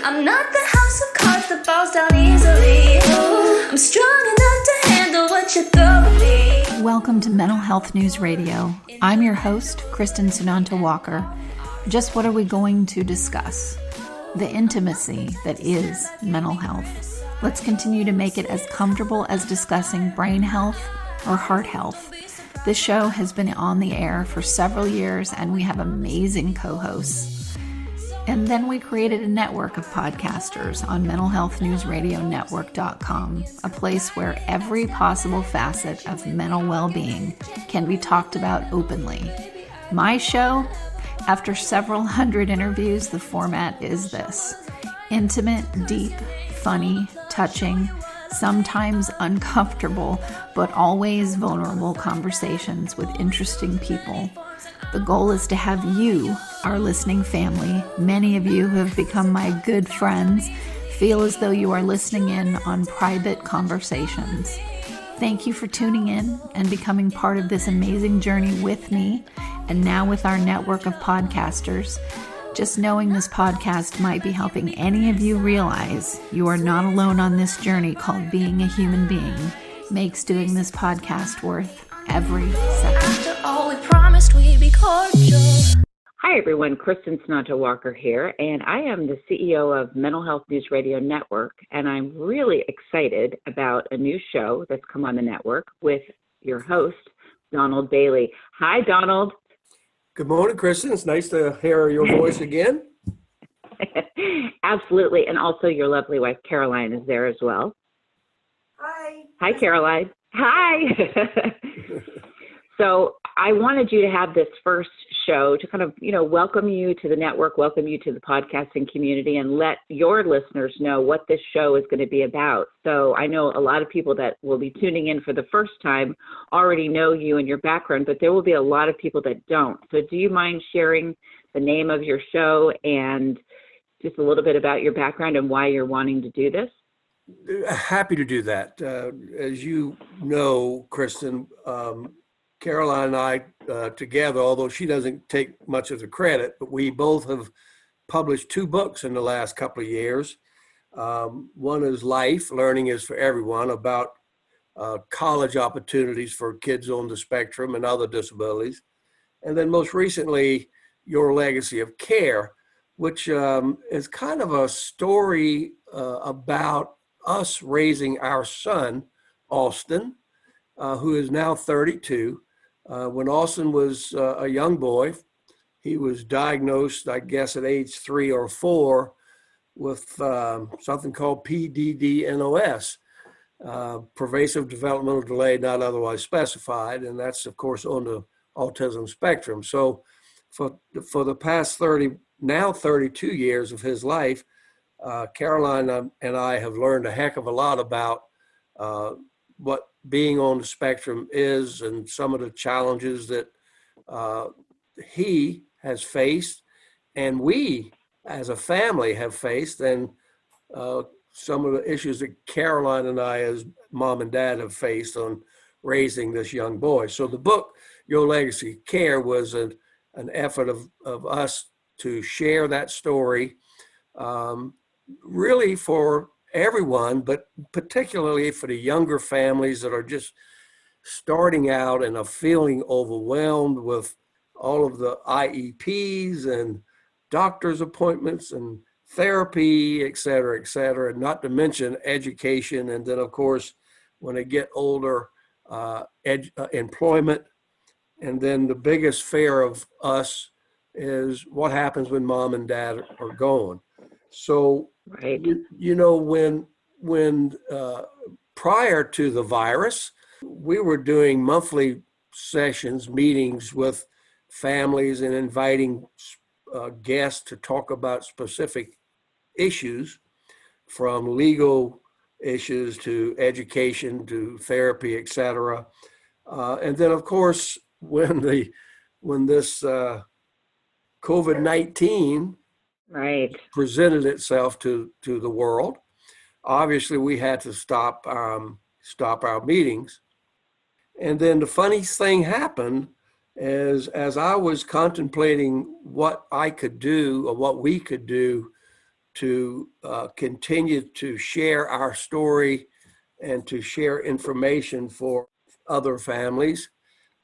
I'm not the house of cards that falls down easily. I'm strong enough to handle what you throw at me. Welcome to Mental Health News Radio. I'm your host, Kristin Sunanta Walker. Just what are we going to discuss? The intimacy that is mental health. Let's continue to make it as comfortable as discussing brain health or heart health. This show has been on the air for several years and we have amazing co-hosts. And then we created a network of podcasters on mentalhealthnewsradionetwork.com, a place where every possible facet of mental well-being can be talked about openly. My show, after several hundred interviews, the format is this: intimate, deep, funny, touching, sometimes uncomfortable, but always vulnerable conversations with interesting people. The goal is to have you, our listening family, many of you who have become my good friends, feel as though you are listening in on private conversations. Thank you for tuning in and becoming part of this amazing journey with me, and now with our network of podcasters. Just knowing this podcast might be helping any of you realize you are not alone on this journey called being a human being makes doing this podcast worth every second. After all we promised, we'd be cordial. Hi, everyone. Kristin Sunanta Walker here, and I am the CEO of Mental Health News Radio Network, and I'm really excited about a new show that's come on the network with your host, Donald Bailey. Hi, Donald. Good morning, Kristin. It's nice to hear your voice again. Absolutely, and also your lovely wife, Caroline, is there as well. Hi. Hi, Caroline. Hi. So I wanted you to have this first show to kind of, welcome you to the network, welcome you to the podcasting community, and let your listeners know what this show is going to be about. So I know a lot of people that will be tuning in for the first time already know you and your background, but there will be a lot of people that don't. So do you mind sharing the name of your show and just a little bit about your background and why you're wanting to do this? Happy to do that. As you know, Kristin, Caroline and I together, although she doesn't take much of the credit, but we both have published 2 books in the last couple of years. One is Life, Learning is for Everyone, about college opportunities for kids on the spectrum and other disabilities. And then most recently, Your Legacy of Care, which is kind of a story about us raising our son, Austin, who is now 32. When Austin was a young boy, he was diagnosed, I guess, at age 3 or 4 with something called PDD-NOS, pervasive developmental delay not otherwise specified, and that's, of course, on the autism spectrum. So for the past 32 years of his life, Caroline and I have learned a heck of a lot about what being on the spectrum is and some of the challenges that he has faced and we as a family have faced, and some of the issues that Caroline and I as mom and dad have faced on raising this young boy. So the book, Your Legacy of Care, was an effort of us to share that story really for everyone, but particularly for the younger families that are just starting out and are feeling overwhelmed with all of the IEPs and doctor's appointments and therapy, et cetera, not to mention education. And then, of course, when they get older, employment. And then the biggest fear of us is what happens when mom and dad are gone. So, right. When prior to the virus, we were doing monthly sessions, meetings with families and inviting guests to talk about specific issues, from legal issues to education to therapy, et cetera. And then, of course, when this COVID-19 presented itself to the world, obviously we had to stop our meetings. And then the funny thing happened is, as I was contemplating what I could do or what we could do to continue to share our story and to share information for other families,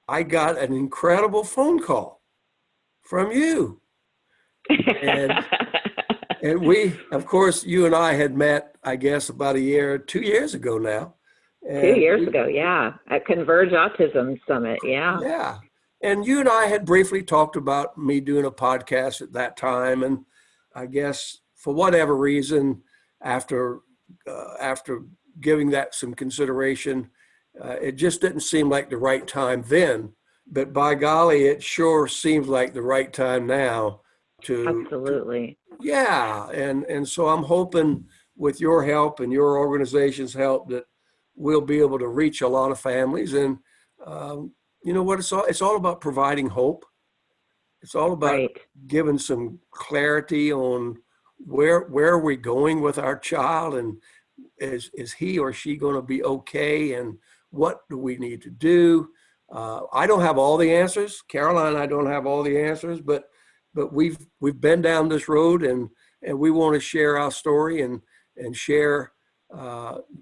I got an incredible phone call from you. And we, of course, you and I had met, I guess, about 2 years ago now. And 2 years ago, yeah, at Converge Autism Summit, yeah. Yeah. And you and I had briefly talked about me doing a podcast at that time. And I guess for whatever reason, after giving that some consideration, it just didn't seem like the right time then. But by golly, it sure seems like the right time now to. Absolutely. Yeah. And so I'm hoping with your help and your organization's help that we'll be able to reach a lot of families. And you know what? It's all about providing hope. It's all about giving some clarity on where are we going with our child, and is he or she going to be okay, and what do we need to do? I don't have all the answers. Caroline and I don't have all the answers, but we've been down this road, and we want to share our story and share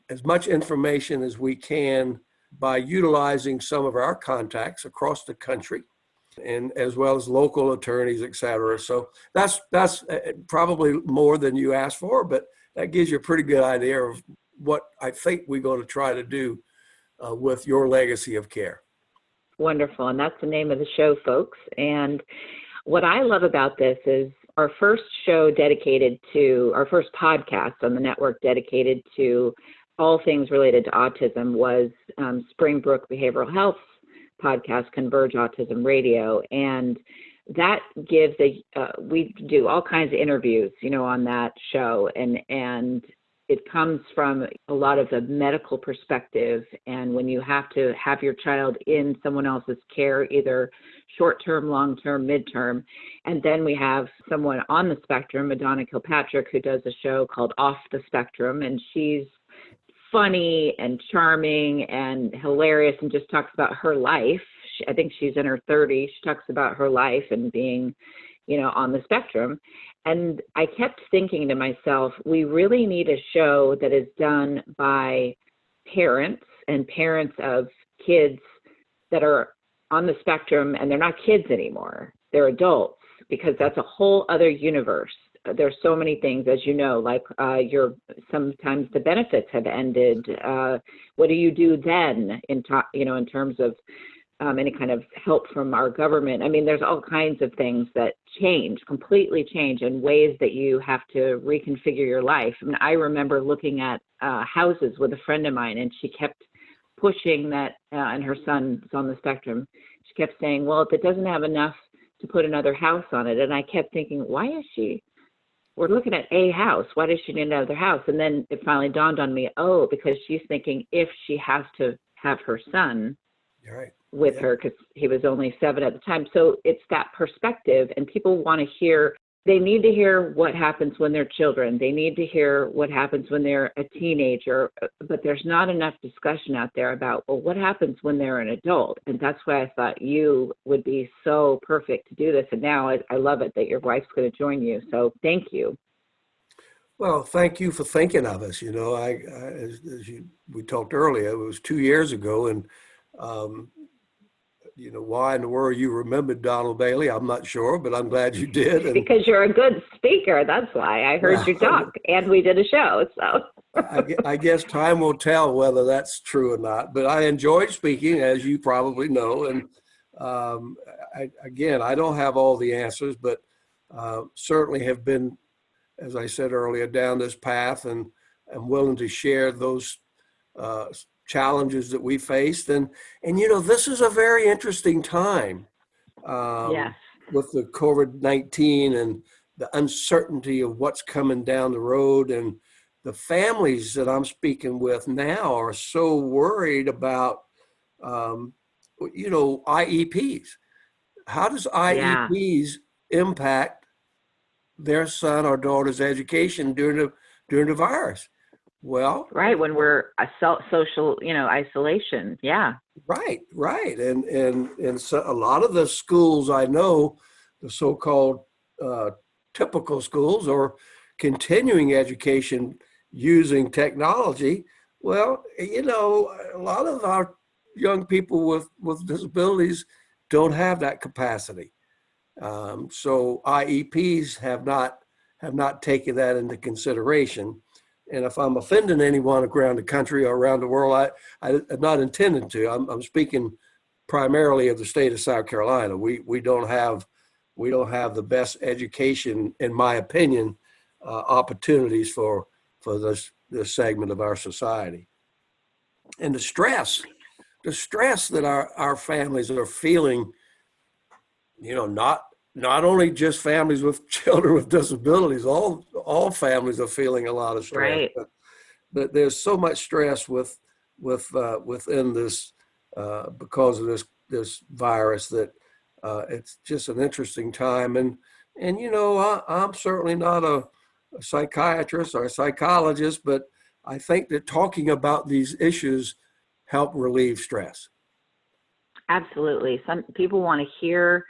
as much information as we can by utilizing some of our contacts across the country, and as well as local attorneys, et cetera. So that's probably more than you asked for, but that gives you a pretty good idea of what I think we're going to try to do with your legacy of care. Wonderful. And that's the name of the show, folks. And what I love about this is our first show our first podcast on the network dedicated to all things related to autism was Springbrook Behavioral Health's podcast, Converge Autism Radio. And that gives we do all kinds of interviews, on that show. And it comes from a lot of the medical perspective. And when you have to have your child in someone else's care, either short-term, long-term, mid-term. And then we have someone on the spectrum, Madonna Kilpatrick, who does a show called Off the Spectrum. And she's funny and charming and hilarious and just talks about her life. I think she's in her 30s. She talks about her life and being, on the spectrum. And I kept thinking to myself, we really need a show that is done by parents and parents of kids that are on the spectrum, and they're not kids anymore. They're adults, because that's a whole other universe. There's so many things, as you know, like sometimes the benefits have ended. What do you do then in terms of any kind of help from our government? I mean, there's all kinds of things that completely change, in ways that you have to reconfigure your life. I mean, I remember looking at houses with a friend of mine, and she kept pushing that, and her son's on the spectrum. She kept saying, well, if it doesn't have enough to put another house on it. And I kept thinking, we're looking at a house. Why does she need another house? And then it finally dawned on me, because she's thinking if she has to have her son with her, because he was only 7 at the time. So it's that perspective, and people want to hear, they need to hear what happens when they're children. They need to hear what happens when they're a teenager, but there's not enough discussion out there about, well, what happens when they're an adult? And that's why I thought you would be so perfect to do this. And now I love it that your wife's going to join you. So thank you. Well, thank you for thinking of us. We talked earlier, it was 2 years ago, and why in the world you remembered Donald Bailey, I'm not sure, but I'm glad you did. And because you're a good speaker, that's why. I heard you talk, and we did a show, so. I guess time will tell whether that's true or not, but I enjoyed speaking, as you probably know, and I don't have all the answers, but certainly have been, as I said earlier, down this path, and I'm willing to share those challenges that we faced. And this is a very interesting time with the COVID-19 and the uncertainty of what's coming down the road. And the families that I'm speaking with now are so worried about, IEPs. How does IEPs impact their son or daughter's education during the virus? Well, right, when we're social, isolation. Yeah. Right. And so a lot of the schools I know, the so-called typical schools, or continuing education using technology. Well, a lot of our young people with disabilities don't have that capacity. So IEPs have not taken that into consideration. And if I'm offending anyone around the country or around the world, I'm not intending to. I'm speaking primarily of the state of South Carolina. We don't have the best education, in my opinion, opportunities for this segment of our society. And the stress that our families are feeling, not only just families with children with disabilities, all families are feeling a lot of stress. Right. But there's so much stress within this because of this virus that it's just an interesting time. And I'm certainly not a psychiatrist or a psychologist, but I think that talking about these issues help relieve stress. Absolutely. Some people want to hear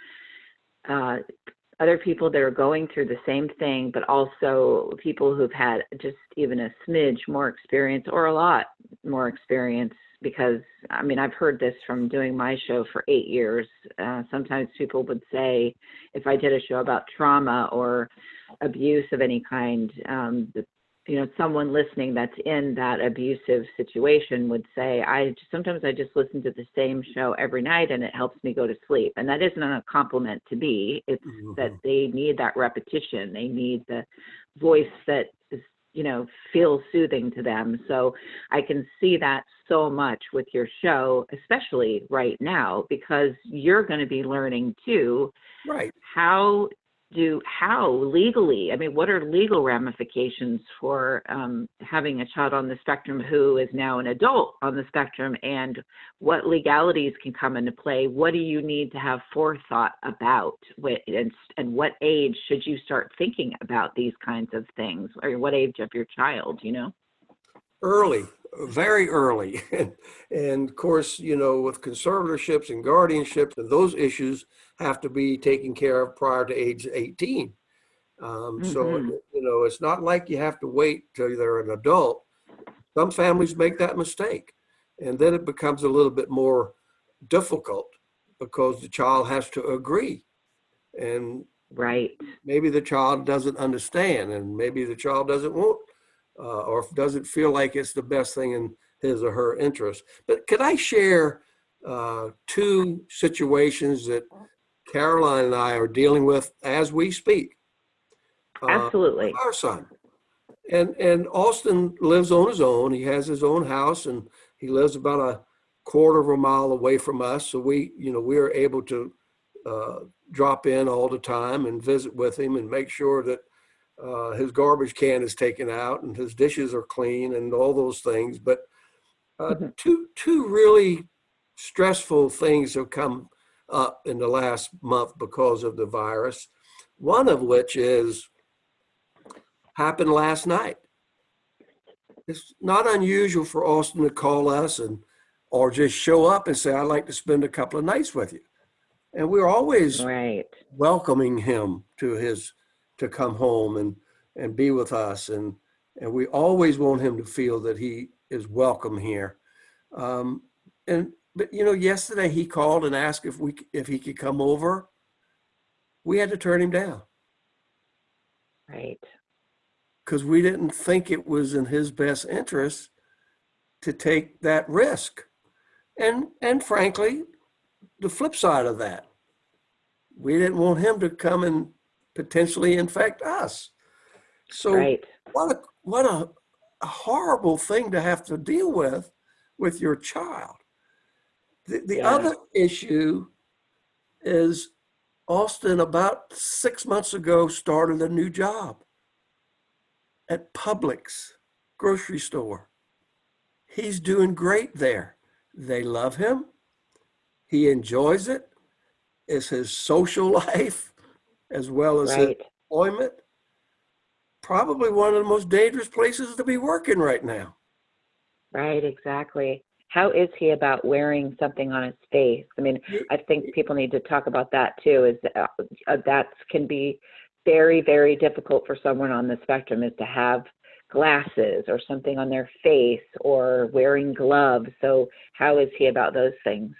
other people that are going through the same thing, but also people who've had just even a smidge more experience or a lot more experience. Because, I've heard this from doing my show for 8 years. Sometimes people would say, if I did a show about trauma or abuse of any kind, someone listening that's in that abusive situation would say, sometimes I just listen to the same show every night and it helps me go to sleep. And that isn't a compliment to be. It's that they need that repetition. They need the voice that is, feels soothing to them. So I can see that so much with your show, especially right now, because you're going to be learning too, right? How legally, what are legal ramifications for having a child on the spectrum who is now an adult on the spectrum, and what legalities can come into play? What do you need to have forethought about, and what age should you start thinking about these kinds of things, or what age of your child, Early, very early. And of course, with conservatorships and guardianships, and those issues have to be taken care of prior to age 18. So, it's not like you have to wait till they're an adult. Some families make that mistake. And then it becomes a little bit more difficult because the child has to agree. And right. Maybe the child doesn't understand, and maybe the child doesn't want or doesn't feel like it's the best thing in his or her interest. But could I share two situations that Caroline and I are dealing with as we speak? Absolutely. With our son. And Austin lives on his own. He has his own house, and he lives about a quarter of a mile away from us. So we are able to drop in all the time and visit with him and make sure that his garbage can is taken out and his dishes are clean and all those things. But two really stressful things have come up in the last month because of the virus. One of which happened last night. It's not unusual for Austin to call us or just show up and say, I'd like to spend a couple of nights with you. And we're always welcoming him to come home and be with us. And we always want him to feel that he is welcome here. But yesterday he called and asked if he could come over. We had to turn him down. Right. Because we didn't think it was in his best interest to take that risk. And frankly, the flip side of that, we didn't want him to come and potentially infect us. So what a horrible thing to have to deal with your child. The other issue is Austin, about 6 months ago, started a new job at Publix grocery store. He's doing great there. They love him. He enjoys it. It's his social life as well as his employment. Probably one of the most dangerous places to be working right now. Right, exactly. How is he about wearing something on his face? I think people need to talk about that too, is that can be very, very difficult for someone on the spectrum is to have glasses or something on their face or wearing gloves. So how is he about those things?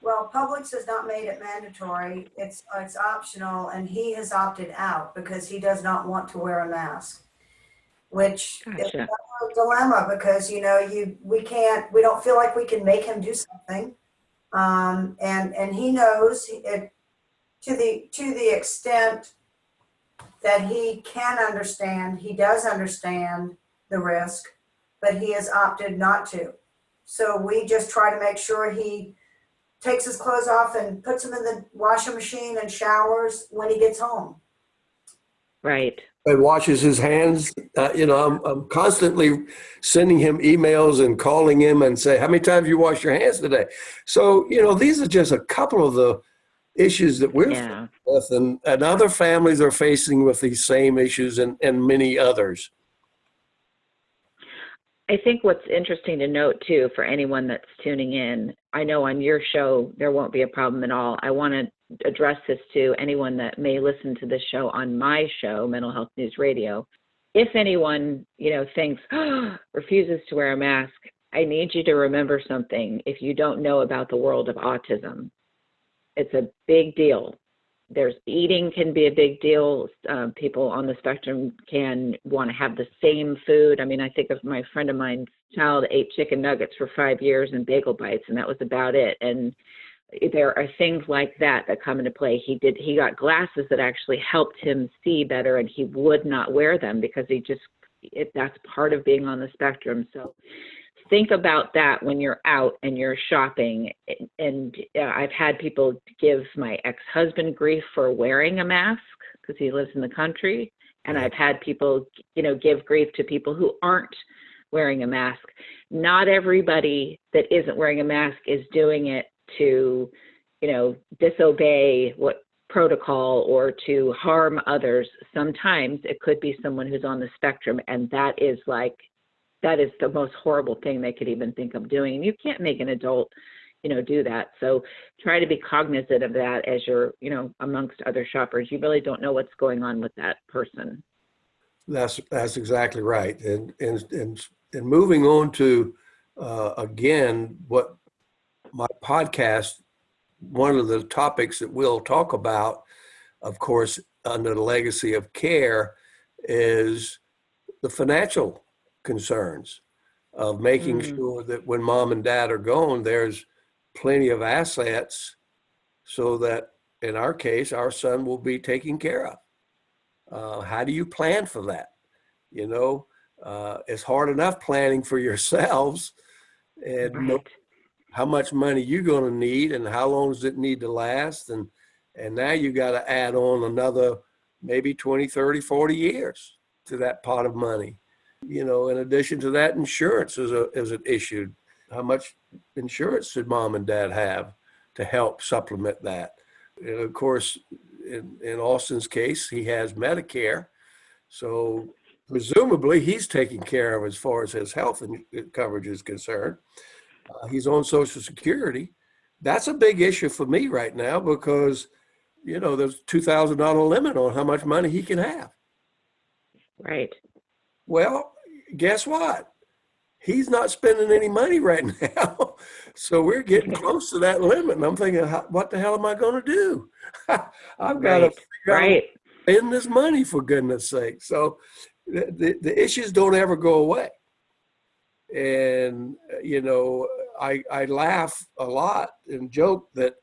Well, Publix has not made it mandatory. It's optional, and he has opted out because he does not want to wear a mask, which is Gotcha. a dilemma because, we don't feel like we can make him do something. And he knows it to the extent that he can understand, he does understand the risk, but he has opted not to. So we just try to make sure he takes his clothes off and puts them in the washing machine and showers when he gets home. Right. And washes his hands. I'm constantly sending him emails and calling him and say, how many times you wash your hands today? So, these are just a couple of the issues that we're facing with, and other families are facing with these same issues and many others. I think what's interesting to note too, for anyone that's tuning in, I know on your show, there won't be a problem at all. I want to address this to anyone that may listen to this show on my show, Mental Health News Radio. If anyone, thinks, refuses to wear a mask, I need you to remember something. If you don't know about the world of autism, it's a big deal. Eating can be a big deal. People on the spectrum can want to have the same food. I mean, I think of my friend of mine's child ate chicken nuggets for 5 years and bagel bites, and that was about it. And there are things like that come into play. He got glasses that actually helped him see better, and he would not wear them because that's part of being on the spectrum. So think about that when you're out and you're shopping. And I've had people give my ex-husband grief for wearing a mask because he lives in the country. And I've had people, give grief to people who aren't wearing a mask. Not everybody that isn't wearing a mask is doing it to, disobey what protocol or to harm others. Sometimes it could be someone who's on the spectrum, and that is the most horrible thing they could even think of doing. And you can't make an adult, do that. So try to be cognizant of that as you're, amongst other shoppers. You really don't know what's going on with that person. That's exactly right. And moving on to, again, what my podcast, one of the topics that we'll talk about, of course, under the legacy of care, is the financial concerns of making sure that when mom and dad are gone, there's plenty of assets so that in our case, our son will be taken care of. How do you plan for that? It's hard enough planning for yourselves and know how much money you're going to need and how long does it need to last. And now you got to add on another maybe 20, 30, 40 years to that pot of money. In addition to that, insurance is an issue. How much insurance should mom and dad have to help supplement that? And of course, in Austin's case, he has Medicare. So presumably he's taken care of as far as his health coverage is concerned. He's on Social Security. That's a big issue for me right now because, there's $2,000 limit on how much money he can have. Right. Well, guess what? He's not spending any money right now. So we're getting close to that limit. And I'm thinking, what the hell am I going to do? I've got to figure out how to spend this money, for goodness sake. So the issues don't ever go away. And, I laugh a lot and joke that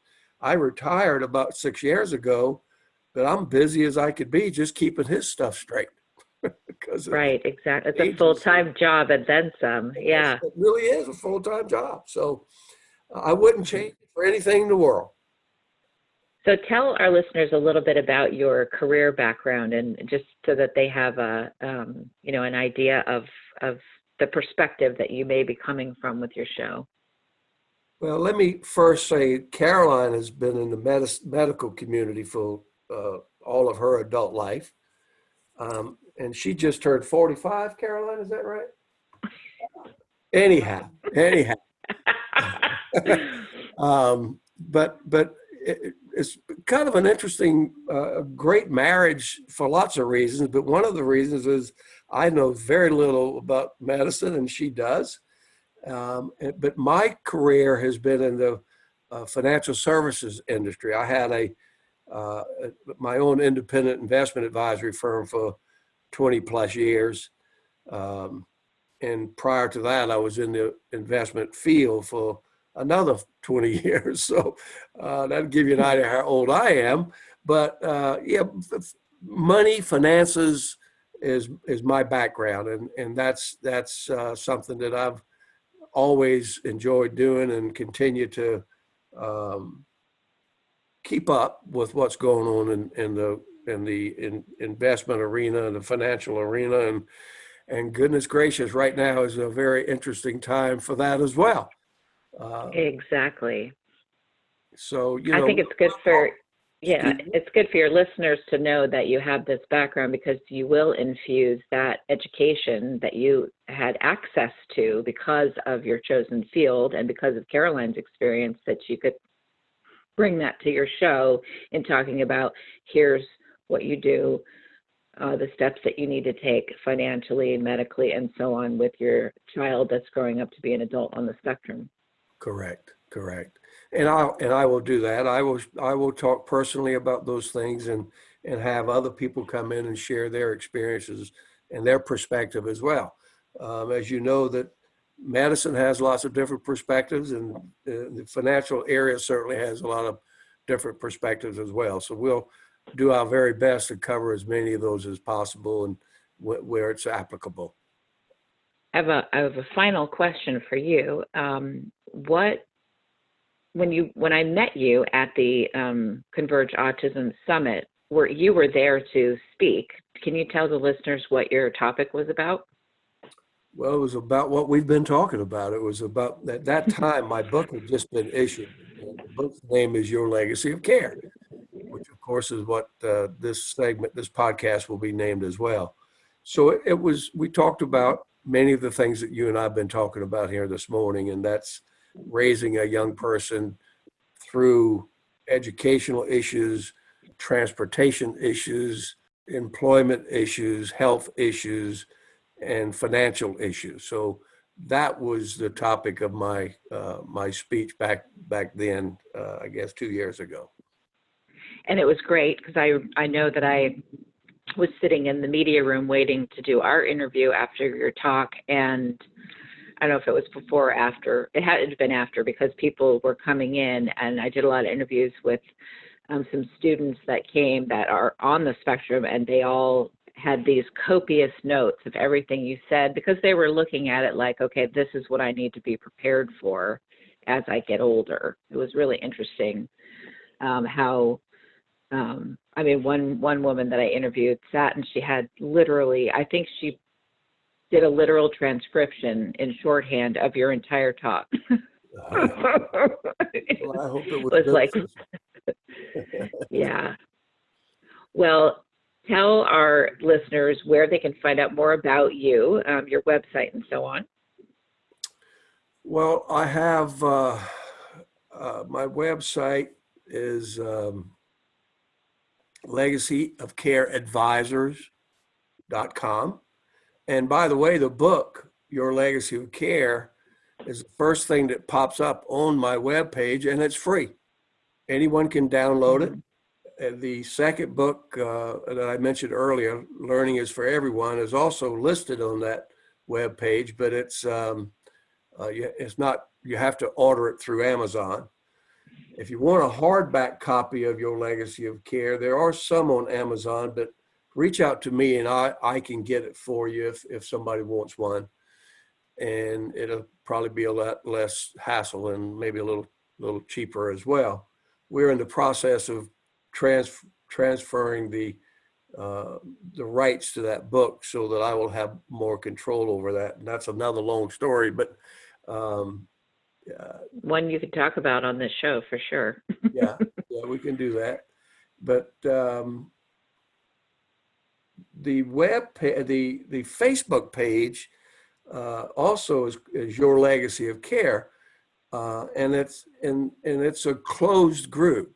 I retired about 6 years ago, but I'm busy as I could be just keeping his stuff straight. Right, exactly. It's a full-time job and then some. Yeah. It really is a full-time job. So I wouldn't change it for anything in the world. So tell our listeners a little bit about your career background, and just so that they have an idea of the perspective that you may be coming from with your show. Well, let me first say Caroline has been in the medical community for all of her adult life. And she just turned 45, Caroline, is that right? Anyhow. But it's kind of an interesting, great marriage for lots of reasons. But one of the reasons is I know very little about medicine, and she does. But my career has been in the financial services industry. I had my own independent investment advisory firm for 20 plus years. And prior to that, I was in the investment field for another 20 years. So that'll give you an idea how old I am. But yeah, money, finances is my background. And that's something that I've always enjoyed doing and continue to keep up with what's going on in the investment arena and the financial arena. And goodness gracious, right now is a very interesting time for that as well. Exactly. So, I think it's good for, it's good for your listeners to know that you have this background, because you will infuse that education that you had access to because of your chosen field and because of Caroline's experience, that you could bring that to your show in talking about, here's what you do, the steps that you need to take financially, medically, and so on with your child that's growing up to be an adult on the spectrum. Correct. And I will do that. I will talk personally about those things and have other people come in and share their experiences and their perspective as well. As you know, that medicine has lots of different perspectives, and the financial area certainly has a lot of different perspectives as well. So we'll do our very best to cover as many of those as possible and where it's applicable. I have a final question for you. When I met you at the Converge Autism Summit, you were there to speak. Can you tell the listeners what your topic was about? Well, it was about what we've been talking about. It was about, at that time, my book had just been issued. And the book's name is Your Legacy of Care, which of course is what this podcast will be named as well. So we talked about many of the things that you and I have been talking about here this morning, and that's raising a young person through educational issues, transportation issues, employment issues, health issues, and financial issues. So that was the topic of my speech back then, I guess 2 years ago. And it was great, because I know that I was sitting in the media room waiting to do our interview after your talk, and I don't know if it was before or after. It had been after, because people were coming in, and I did a lot of interviews with some students that came that are on the spectrum, and they all had these copious notes of everything you said, because they were looking at it like, okay, this is what I need to be prepared for as I get older. It was really interesting one woman that I interviewed sat, and she had literally, I think she did a literal transcription in shorthand of your entire talk. Well, I hope it was like, yeah. Well, tell our listeners where they can find out more about you, your website, and so on. Well, I have my website is legacyofcareadvisors.com. And by the way, the book, Your Legacy of Care, is the first thing that pops up on my webpage, and it's free. Anyone can download it. And the second book that I mentioned earlier, Learning is for Everyone, is also listed on that webpage, but it's not, you have to order it through Amazon. If you want a hardback copy of Your Legacy of Care, there are some on Amazon, but reach out to me and I can get it for you if somebody wants one. And it'll probably be a lot less hassle and maybe a little cheaper as well. We're in the process of transferring the rights to that book so that I will have more control over that. And that's another long story, but one you could talk about on this show for sure. yeah, we can do that. But the Facebook page also is Your Legacy of Care, and it's a closed group.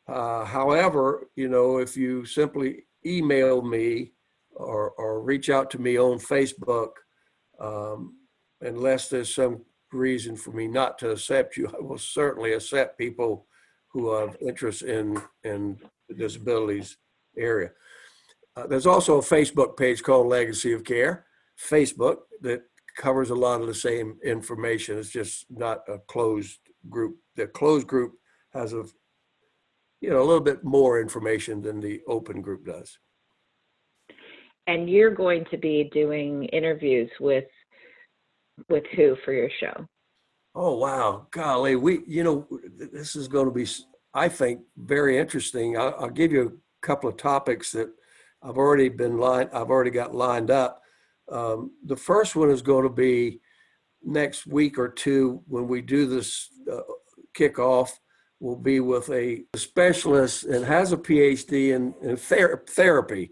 However, if you simply email me or reach out to me on Facebook, unless there's some reason for me not to accept you, I will certainly accept people who have interest in the disabilities area. There's also a Facebook page called Legacy of Care, Facebook, that covers a lot of the same information. It's just not a closed group. The closed group has a little bit more information than the open group does. And you're going to be doing interviews with who for your show? Oh, wow. Golly, this is going to be, I think, very interesting. I'll give you a couple of topics that I've already got lined up. The first one is going to be next week or two when we do this kickoff. Will be with a specialist and has a PhD in therapy,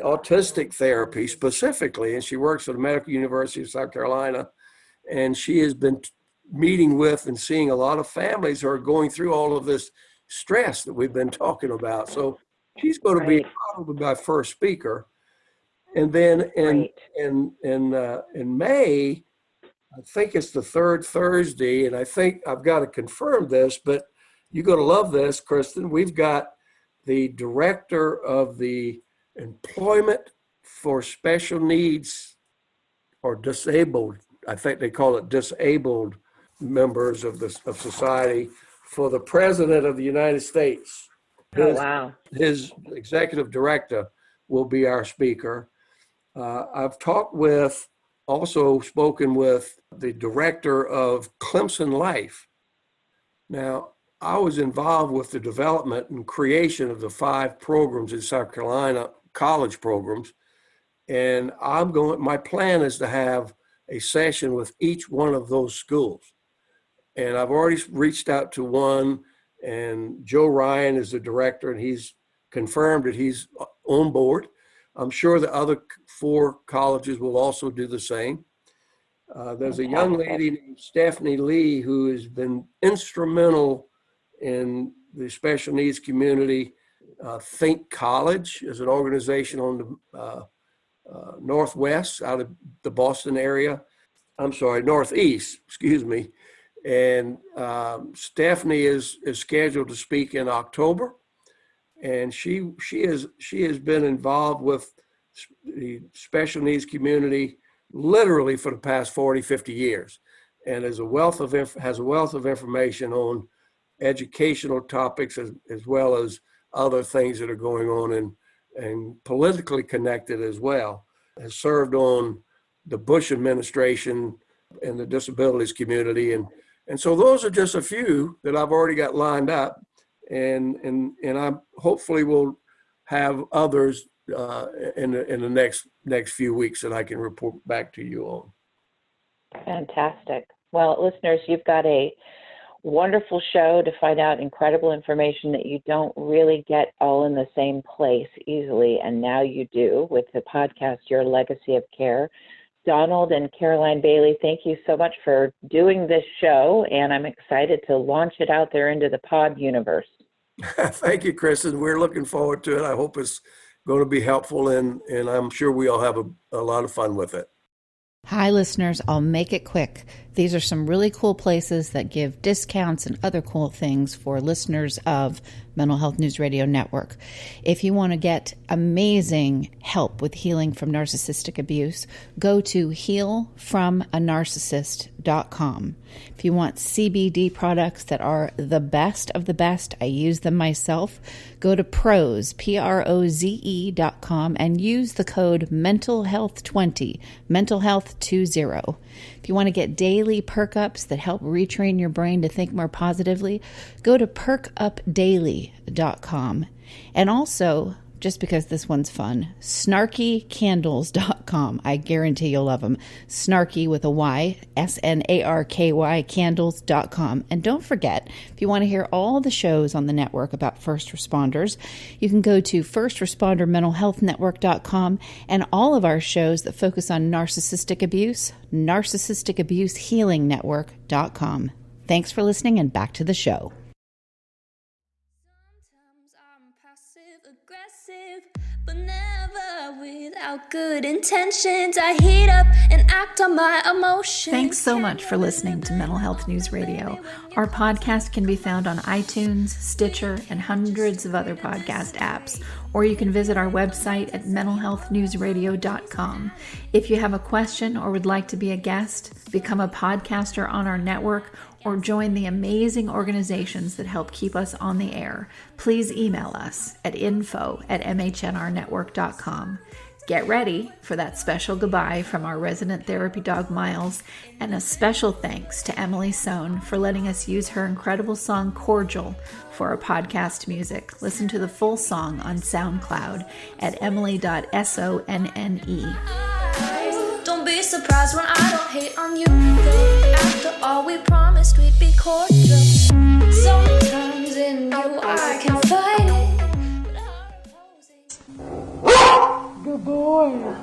autistic therapy specifically, and she works at the Medical University of South Carolina, and she has been meeting with and seeing a lot of families who are going through all of this stress that we've been talking about. So she's going to be probably my first speaker. And then in May, I think it's the third Thursday, and I think I've got to confirm this, but you're going to love this, Kristin. We've got the director of the Employment for Special Needs or Disabled, I think they call it disabled members of society, for the President of the United States. His executive director will be our speaker. I've also spoken with the director of Clemson Life. Now, I was involved with the development and creation of the 5 programs in South Carolina, college programs, and my plan is to have a session with each one of those schools. And I've already reached out to one, and Joe Ryan is the director, and he's confirmed that he's on board. I'm sure the other 4 colleges will also do the same. There's a young lady named Stephanie Lee who has been instrumental in the special needs community. Think College is an organization on the northwest out of the Boston area. Northeast, excuse me. And Stephanie is scheduled to speak in October. And she has been involved with the special needs community literally for the past 40, 50 years, and has a wealth of information on educational topics as well as other things that are going on and politically connected as well. Has served on the Bush administration and the disabilities community, and so those are just a few that I've already got lined up. And I hopefully will have others in the next few weeks that I can report back to you on. Fantastic. Well, listeners, you've got a wonderful show to find out incredible information that you don't really get all in the same place easily, and now you do with the podcast, Your Legacy of Care. Donald and Caroline Bailey, thank you so much for doing this show, and I'm excited to launch it out there into the pod universe. Thank you, Kristin. We're looking forward to it. I hope it's going to be helpful, and I'm sure we all have a lot of fun with it. Hi, listeners. I'll make it quick. These are some really cool places that give discounts and other cool things for listeners of Mental Health News Radio Network. If you want to get amazing help with healing from narcissistic abuse, go to healfromanarcissist.com. If you want CBD products that are the best of the best, I use them myself, go to Proze, PROZE.com, and use the code mentalhealth20, mentalhealth20. If you want to get daily perk ups that help retrain your brain to think more positively, go to perkupdaily.com. And also, just because this one's fun, snarkycandles.com. I guarantee you'll love them. Snarky with a Y, SNARKY candles.com. And don't forget, if you want to hear all the shows on the network about first responders, you can go to firstrespondermentalhealthnetwork.com, and all of our shows that focus on narcissistic abuse, narcissisticabusehealingnetwork.com. Thanks for listening, and back to the show. Without good intentions, I heat up and act on my emotions. Thanks so much for listening to Mental Health News Radio. Our podcast can be found on iTunes, Stitcher, and hundreds of other podcast apps, or you can visit our website at mentalhealthnewsradio.com. If you have a question or would like to be a guest, become a podcaster on our network, or join the amazing organizations that help keep us on the air, please email us at info@mhnrnetwork.com. Get ready for that special goodbye from our resident therapy dog, Miles, and a special thanks to Emily Sohn for letting us use her incredible song, Cordial, for our podcast music. Listen to the full song on SoundCloud at emily.sonne. Don't be surprised when I don't hate on you. After all, we promised we'd be cordial. Sometimes in you I can fight it. Good boy.